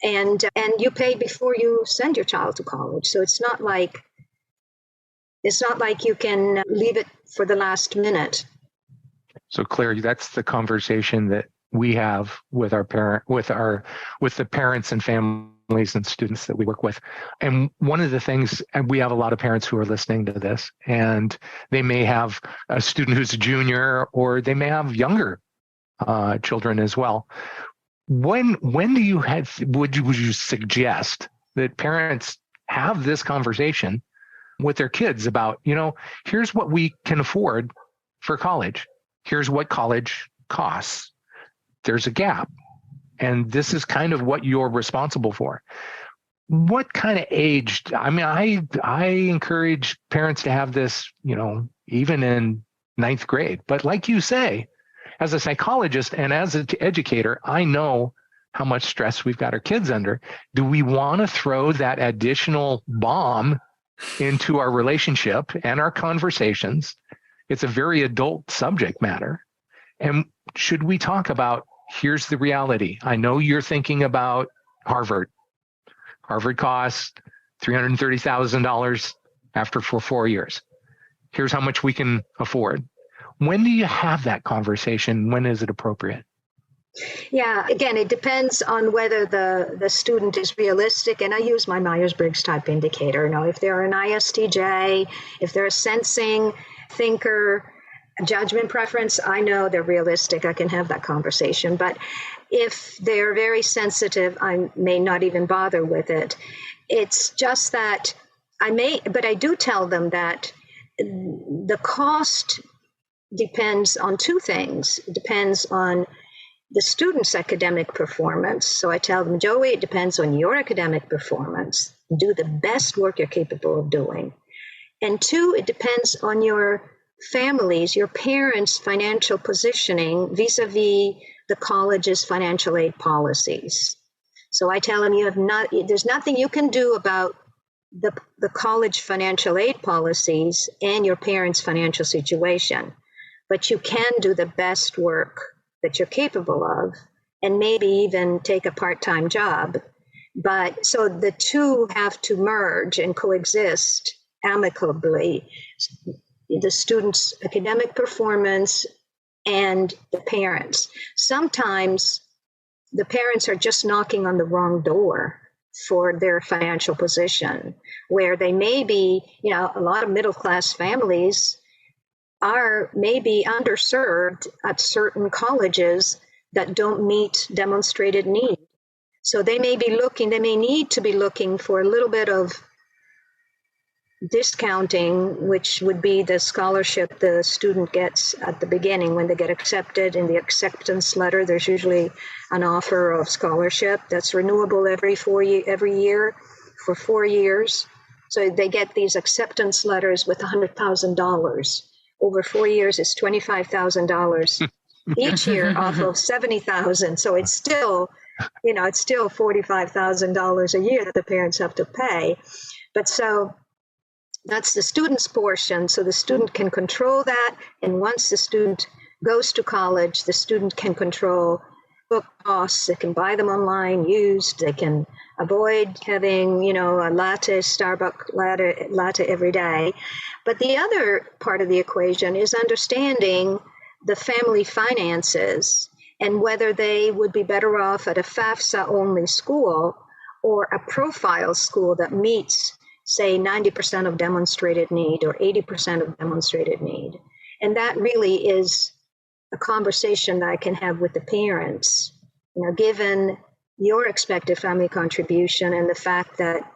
And you pay before you send your child to college. So it's not like you can leave it for the last minute. So Claire, that's the conversation that we have with the parents and families and students that we work with. And one of the things, and we have a lot of parents who are listening to this, and they may have a student who's a junior, or they may have younger children as well. When would you suggest that parents have this conversation with their kids about, here's what we can afford for college. Here's what college costs. There's a gap. And this is kind of what you're responsible for. What kind of age? I encourage parents to have this, even in 9th grade. But like you say, as a psychologist and as an educator, I know how much stress we've got our kids under. Do we want to throw that additional bomb into our relationship and our conversations? It's a very adult subject matter. And should we talk about, here's the reality. I know you're thinking about Harvard. Harvard costs $330,000 for 4 years. Here's how much we can afford. When do you have that conversation? When is it appropriate? Yeah, again, it depends on whether the student is realistic. And I use my Myers-Briggs type indicator. If they're an ISTJ, if they're a sensing thinker, judgment preference, I know they're realistic. I can have that conversation. But if they're very sensitive, I may not even bother with it. It's just that I do tell them that the cost depends on two things. It depends on the student's academic performance. So I tell them, Joey, it depends on your academic performance. Do the best work you're capable of doing. And two, it depends on your family's, your parents' financial positioning vis-a-vis the college's financial aid policies. So I tell them, there's nothing you can do about the college financial aid policies and your parents' financial situation, but you can do the best work that you're capable of, and maybe even take a part-time job. But so the two have to merge and coexist amicably, the student's academic performance and the parents. Sometimes the parents are just knocking on the wrong door for their financial position, where they may be, a lot of middle-class families are maybe underserved at certain colleges that don't meet demonstrated need. So they may need to be looking for a little bit of discounting, which would be the scholarship the student gets at the beginning when they get accepted. In the acceptance letter, there's usually an offer of scholarship that's renewable every year for 4 years. So they get these acceptance letters with $100,000. Over 4 years, it's $25,000 each year off of $70,000. So it's still, $45,000 a year that the parents have to pay. But so that's the student's portion. So the student can control that. And once the student goes to college, the student can control book costs. They can buy them online, used. They can avoid having, a Starbucks latte every day. But the other part of the equation is understanding the family finances and whether they would be better off at a FAFSA-only school or a profile school that meets, say, 90% of demonstrated need or 80% of demonstrated need. And that really is a conversation that I can have with the parents, given your expected family contribution and the fact that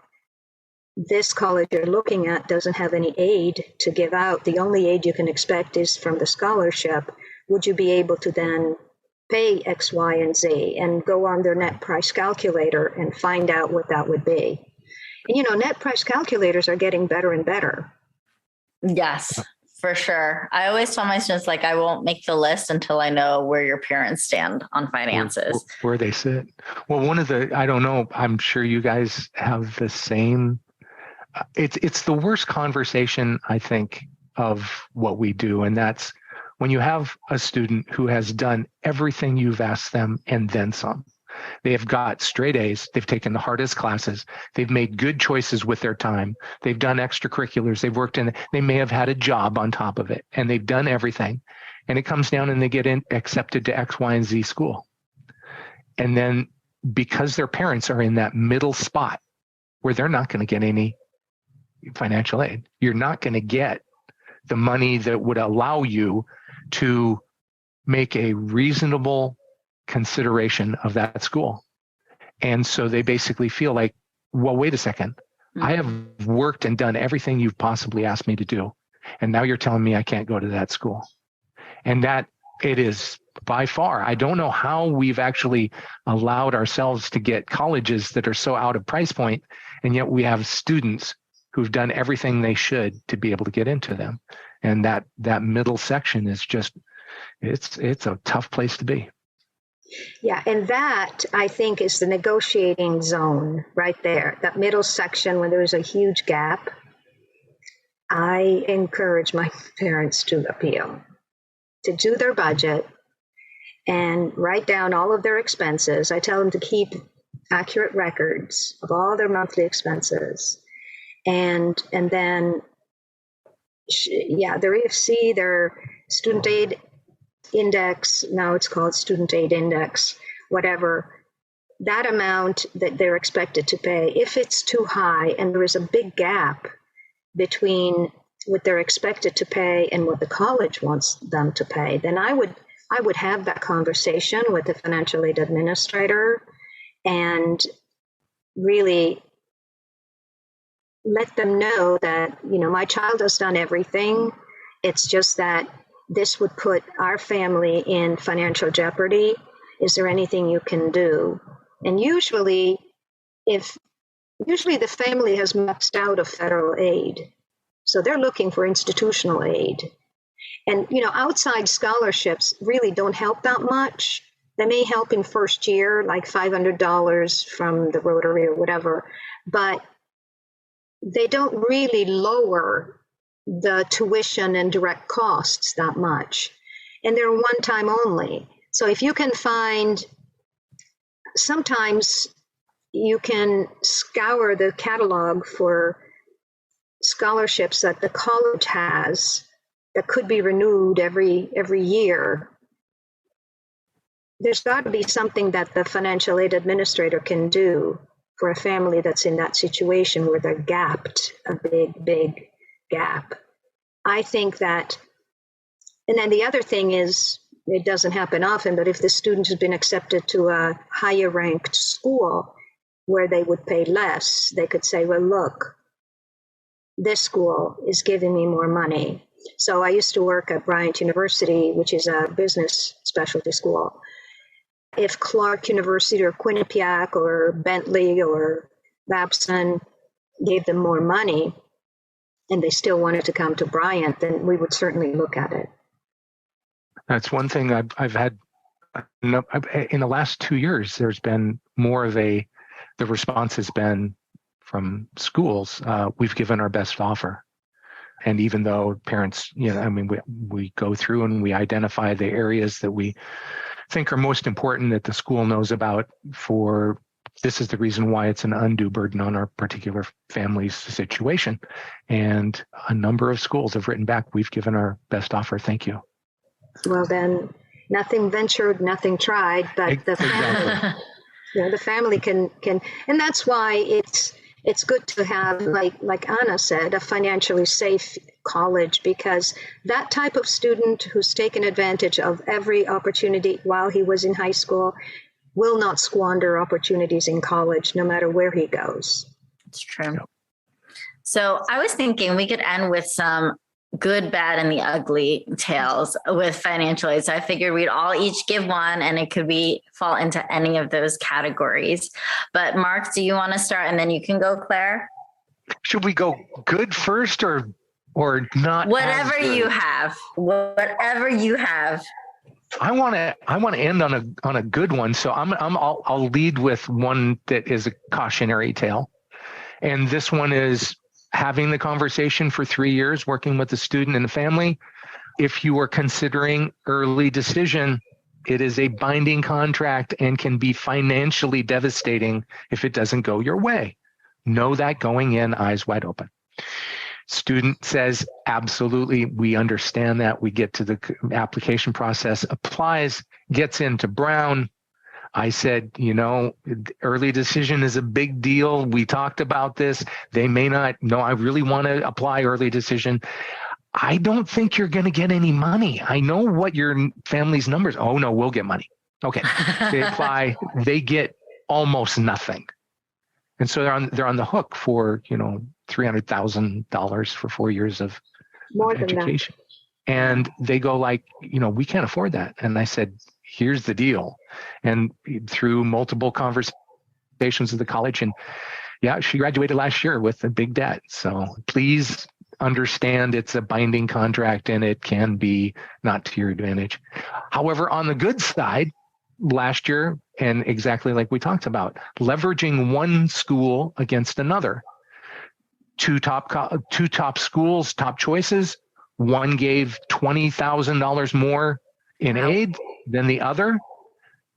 this college you're looking at doesn't have any aid to give out. The only aid you can expect is from the scholarship. Would you be able to then pay X, Y, and Z, and go on their net price calculator and find out what that would be. And net price calculators are getting better and better. Yes, for sure. I always tell my students, I won't make the list until I know where your parents stand on finances. Where they sit. Well, I don't know, I'm sure you guys have the same. It's the worst conversation, I think, of what we do. And that's when you have a student who has done everything you've asked them and then some. They have got straight A's. They've taken the hardest classes. They've made good choices with their time. They've done extracurriculars. They've worked they may have had a job on top of it, and they've done everything. And it comes down and they get accepted to X, Y, and Z school. And then because their parents are in that middle spot where they're not going to get any financial aid, you're not going to get the money that would allow you to make a reasonable consideration of that school. And so they basically feel like, well, wait a second, I have worked and done everything you've possibly asked me to do. And now you're telling me I can't go to that school. And that it is by far, I don't know how we've actually allowed ourselves to get colleges that are so out of price point. And yet we have students who've done everything they should to be able to get into them. And that middle section is just, it's a tough place to be. Yeah, and that, I think, is the negotiating zone right there, that middle section when there's a huge gap. I encourage my parents to appeal, to do their budget and write down all of their expenses. I tell them to keep accurate records of all their monthly expenses. And then, their EFC, their student aid index, now it's called student aid index, whatever, that amount that they're expected to pay, if it's too high and there is a big gap between what they're expected to pay and what the college wants them to pay, then I would have that conversation with the financial aid administrator and really let them know that, my child has done everything. It's just that this would put our family in financial jeopardy. Is there anything you can do? And usually the family has maxed out of federal aid. So they're looking for institutional aid. And, outside scholarships really don't help that much. They may help in first year, like $500 from the Rotary or whatever, but they don't really lower the tuition and direct costs that much. And they're one time only. So if you can find, sometimes you can scour the catalog for scholarships that the college has that could be renewed every year. There's got to be something that the financial aid administrator can do for a family that's in that situation where they're gapped, a big gap. I think that, and then the other thing is, it doesn't happen often, but if the student has been accepted to a higher ranked school where they would pay less, they could say, well, look, this school is giving me more money. So I used to work at Bryant University, which is a business specialty school. If Clark University or Quinnipiac or Bentley or Babson gave them more money and they still wanted to come to Bryant, then we would certainly look at it. That's one thing I've had in the last 2 years. There's been more of the response has been from schools. We've given our best offer. And even though parents, we go through and we identify the areas that we think are most important that the school knows about for this is the reason why it's an undue burden on our particular family's situation. And a number of schools have written back, we've given our best offer. Thank you. Well, then nothing ventured, nothing tried, but the family, the family can, and that's why it's good to have, like Anna said, a financially safe college, because that type of student who's taken advantage of every opportunity while he was in high school will not squander opportunities in college, no matter where he goes. It's true. So I was thinking we could end with some good, bad, and the ugly tales with financial aid. So I figured we'd all each give one, and it could fall into any of those categories. But Mark, do you want to start, and then you can go, Claire? Should we go good first or not? Whatever you have. Whatever you have. I want to end on a good one. So I'll lead with one that is a cautionary tale. And this one is having the conversation for 3 years, working with the student and the family. If you are considering early decision, it is a binding contract and can be financially devastating if it doesn't go your way. Know that going in, eyes wide open. Student says, absolutely, we understand that. We get to the application process, applies, gets into Brown. I said, early decision is a big deal. We talked about this. They may not know, I really want to apply early decision. I don't think you're going to get any money. I know what your family's numbers. Oh, no, we'll get money. Okay. They apply, they get almost nothing. And so they're on the hook for, $300,000 for 4 years of education. And they go like, we can't afford that. And I said, here's the deal. And through multiple conversations with the college, and she graduated last year with a big debt. So please understand it's a binding contract and it can be not to your advantage. However, on the good side, last year, and exactly like we talked about, leveraging one school against another. Two top schools, top choices. One gave $20,000 more in aid than the other.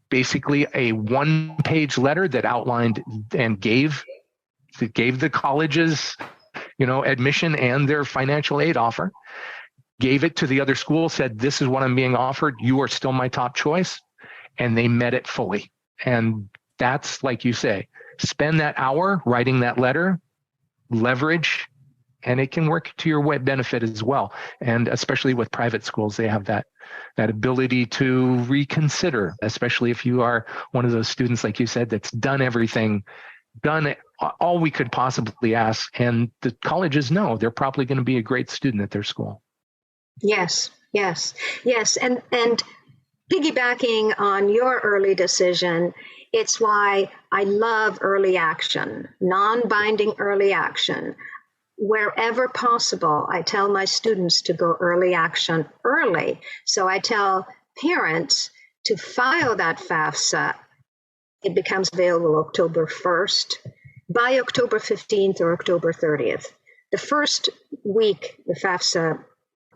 Basically, a one-page letter that outlined and gave the colleges, admission and their financial aid offer. Gave it to the other school, said, this is what I'm being offered. You are still my top choice. And they met it fully. And that's, like you say, spend that hour writing that letter, leverage, and it can work to your benefit as well. And especially with private schools, they have that ability to reconsider, especially if you are one of those students, like you said, that's done everything, done all we could possibly ask. And the colleges know they're probably going to be a great student at their school. Yes. And piggybacking on your early decision, it's why I love early action, non-binding early action. Wherever possible, I tell my students to go early action early. So I tell parents to file that FAFSA. It becomes available October 1st. By October 15th or October 30th. The first week, the FAFSA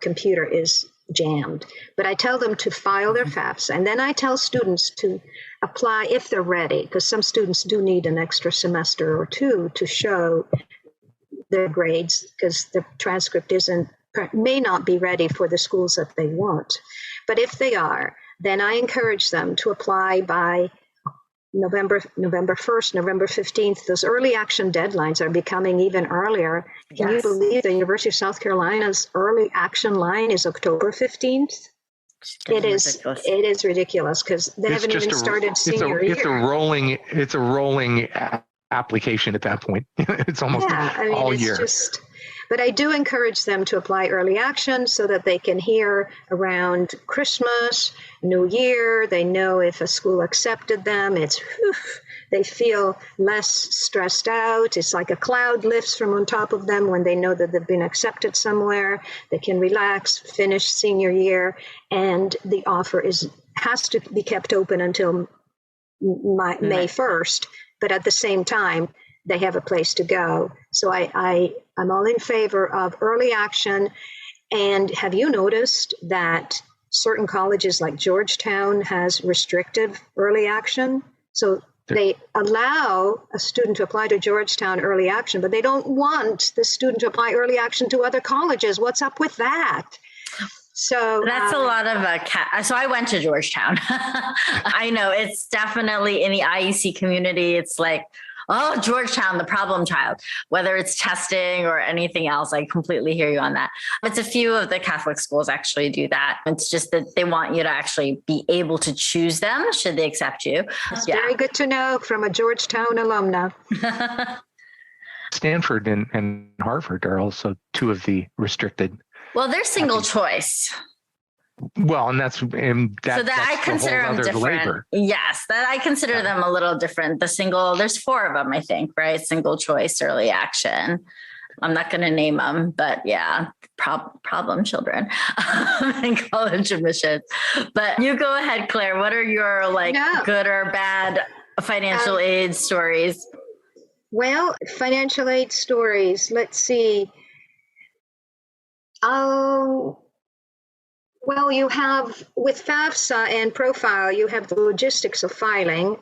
computer is jammed, but I tell them to file their FAFSA, and then I tell students to apply if they're ready, because some students do need an extra semester or two to show their grades, because the transcript may not be ready for the schools that they want. But if they are, then I encourage them to apply by November 1st, November 15th. Those early action deadlines are becoming even earlier. Can you believe the University of South Carolina's early action line is October 15th? It is ridiculous because they haven't even started senior year. It's a rolling application at that point. It's almost all year. But I do encourage them to apply early action so that they can hear around Christmas, New Year. They know if a school accepted them. They feel less stressed out. It's like a cloud lifts from on top of them when they know that they've been accepted somewhere. They can relax, finish senior year, and the offer has to be kept open until May 1st. But at the same time, they have a place to go. So I'm all in favor of early action. And have you noticed that certain colleges like Georgetown has restrictive early action? So they allow a student to apply to Georgetown early action, but they don't want the student to apply early action to other colleges. What's up with that? So that's a lot of so I went to Georgetown. I know it's definitely in the IEC community. It's like, oh, Georgetown, the problem child, whether it's testing or anything else. I completely hear you on that. It's a few of the Catholic schools actually do that. It's just that they want you to actually be able to choose them should they accept you. It's very good to know from a Georgetown alumna. Stanford and Harvard are also two of the restricted Well, they're single choice. Well, and that's So that I consider them different. Labor. Yes, that I consider them a little different. There's 4 of them, I think, right? Single choice, early action. I'm not going to name them, but yeah, problem children in college admissions. But you go ahead, Claire. What are your good or bad financial aid stories? Well, financial aid stories. Let's see. Well, you have with FAFSA and Profile, you have the logistics of filing.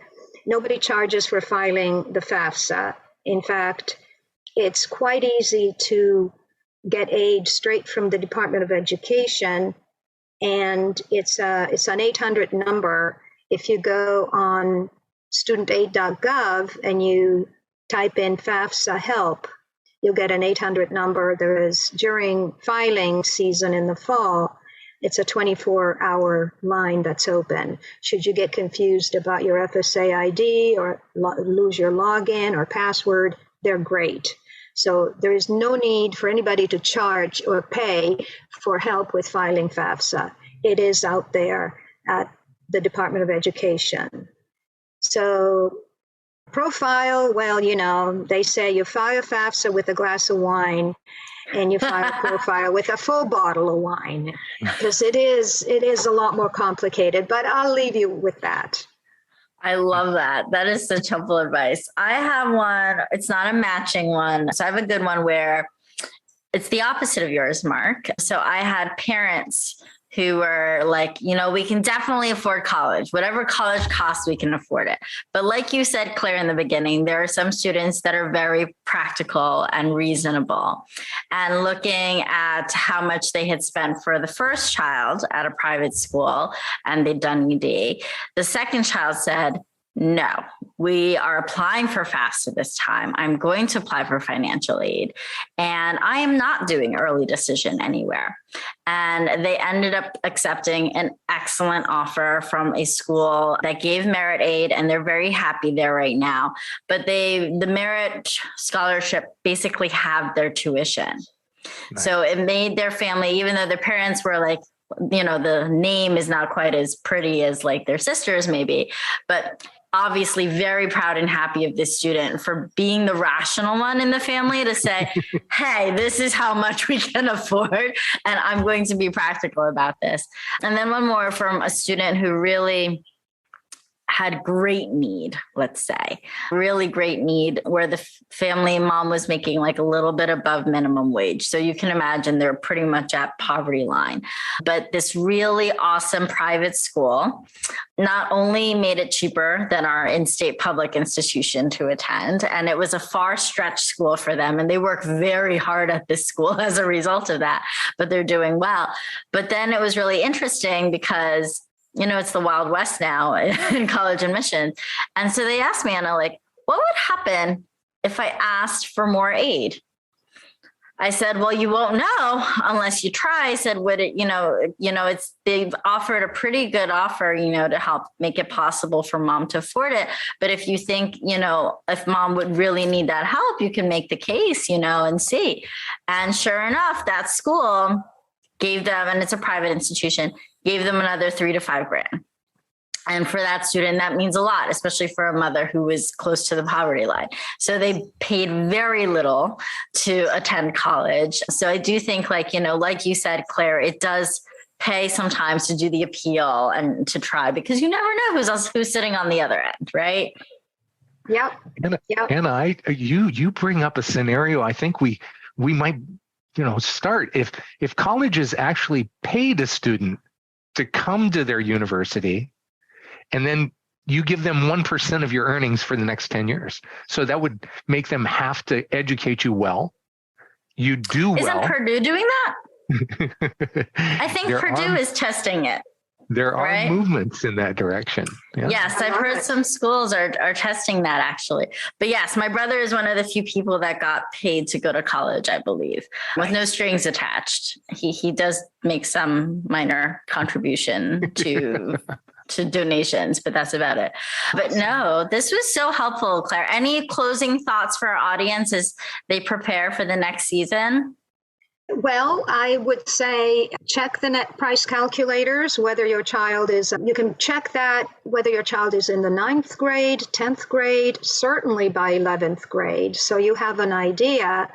Nobody charges for filing the FAFSA. In fact, it's quite easy to get aid straight from the Department of Education, and it's an 800 number. If you go on studentaid.gov and you type in FAFSA help, you'll get an 800 number. There is, during filing season in the fall, it's a 24-hour line that's open. Should you get confused about your FSA ID or lose your login or password, they're great. So there is no need for anybody to charge or pay for help with filing FAFSA. It is out there at the Department of Education. So Profile, well, they say you file FAFSA with a glass of wine and you file Profile with a full bottle of wine, because it is a lot more complicated, but I'll leave you with that. I love that. That is such helpful advice. I have one. It's not a matching one. So I have a good one where it's the opposite of yours, Mark. So I had parents who were like, we can definitely afford college. Whatever college costs, we can afford it. But like you said, Claire, in the beginning, there are some students that are very practical and reasonable. And looking at how much they had spent for the first child at a private school and they'd done ED, the second child said, no, we are applying for FAFSA this time. I'm going to apply for financial aid, and I am not doing early decision anywhere. And they ended up accepting an excellent offer from a school that gave merit aid, and they're very happy there right now. But the merit scholarship basically halved their tuition. Nice. So it made their family, even though their parents were like, the name is not quite as pretty as like their sisters maybe, but obviously very proud and happy of this student for being the rational one in the family to say, hey, this is how much we can afford, and I'm going to be practical about this. And then one more from a student who really had great need, let's say, really great need, where the family mom was making like a little bit above minimum wage. So you can imagine they're pretty much at poverty line. But this really awesome private school not only made it cheaper than our in-state public institution to attend, and it was a far stretch school for them. And they work very hard at this school as a result of that, but they're doing well. But then it was really interesting because it's the Wild West now in college admissions. And so they asked me, Anna, like, what would happen if I asked for more aid? I said, well, you won't know unless you try. I said, would it, they've offered a pretty good offer, to help make it possible for mom to afford it. But if you think, if mom would really need that help, you can make the case, and see. And sure enough, that school gave them, and it's a private institution, gave them another $3,000 to $5,000. And for that student, that means a lot, especially for a mother who was close to the poverty line. So they paid very little to attend college. So I do think, like you said, Claire, it does pay sometimes to do the appeal and to try, because you never know who's sitting on the other end, right? Yep. Anna, you bring up a scenario I think we might start. If colleges actually paid a student to come to their university, and then you give them 1% of your earnings for the next 10 years. So that would make them have to educate you well. You do well. Isn't Purdue doing that? I think Purdue is testing it. There are movements in that direction. Yeah. Yes, I've heard some schools are testing that actually. But yes, my brother is one of the few people that got paid to go to college, I believe, with no strings attached. He does make some minor contribution to donations, but that's about it. But no, this was so helpful, Claire. Any closing thoughts for our audience as they prepare for the next season? Well, I would say check the net price calculators, whether your child is, you can check that whether your child is in the 9th grade, 10th grade, certainly by 11th grade. So you have an idea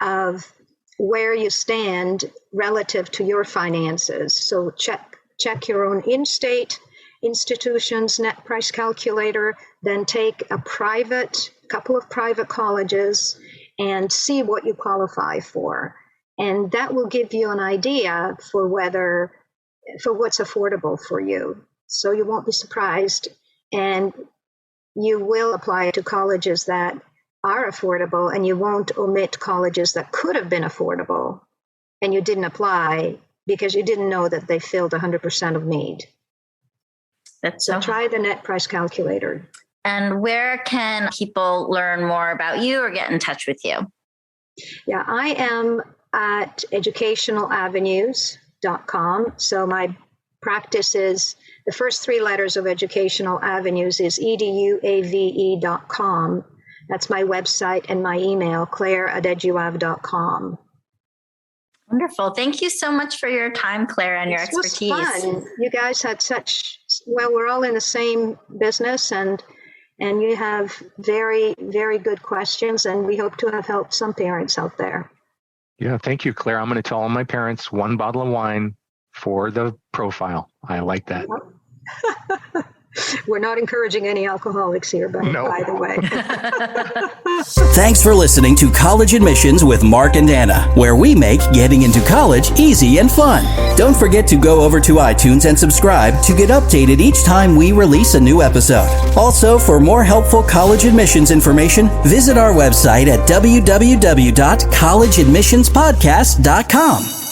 of where you stand relative to your finances. So check your own in-state institution's net price calculator, then take a couple of private colleges and see what you qualify for. And that will give you an idea for what's affordable for you. So you won't be surprised, and you will apply to colleges that are affordable, and you won't omit colleges that could have been affordable and you didn't apply because you didn't know that they filled 100% of need. So try the net price calculator. And where can people learn more about you or get in touch with you? Yeah, I am at educationalavenues.com. So my practice is, the first 3 letters of Educational Avenues is eduave.com. That's my website, and my email, claire@eduave.com. Wonderful. Thank you so much for your time, Claire, and your expertise. Was fun. You guys had we're all in the same business, and you have very, very good questions, and we hope to have helped some parents out there. Yeah, thank you, Claire. I'm going to tell all my parents 1 bottle of wine for the profile. I like that. We're not encouraging any alcoholics here, by the way. Thanks for listening to College Admissions with Mark and Anna, where we make getting into college easy and fun. Don't forget to go over to iTunes and subscribe to get updated each time we release a new episode. Also, for more helpful college admissions information, visit our website at www.collegeadmissionspodcast.com.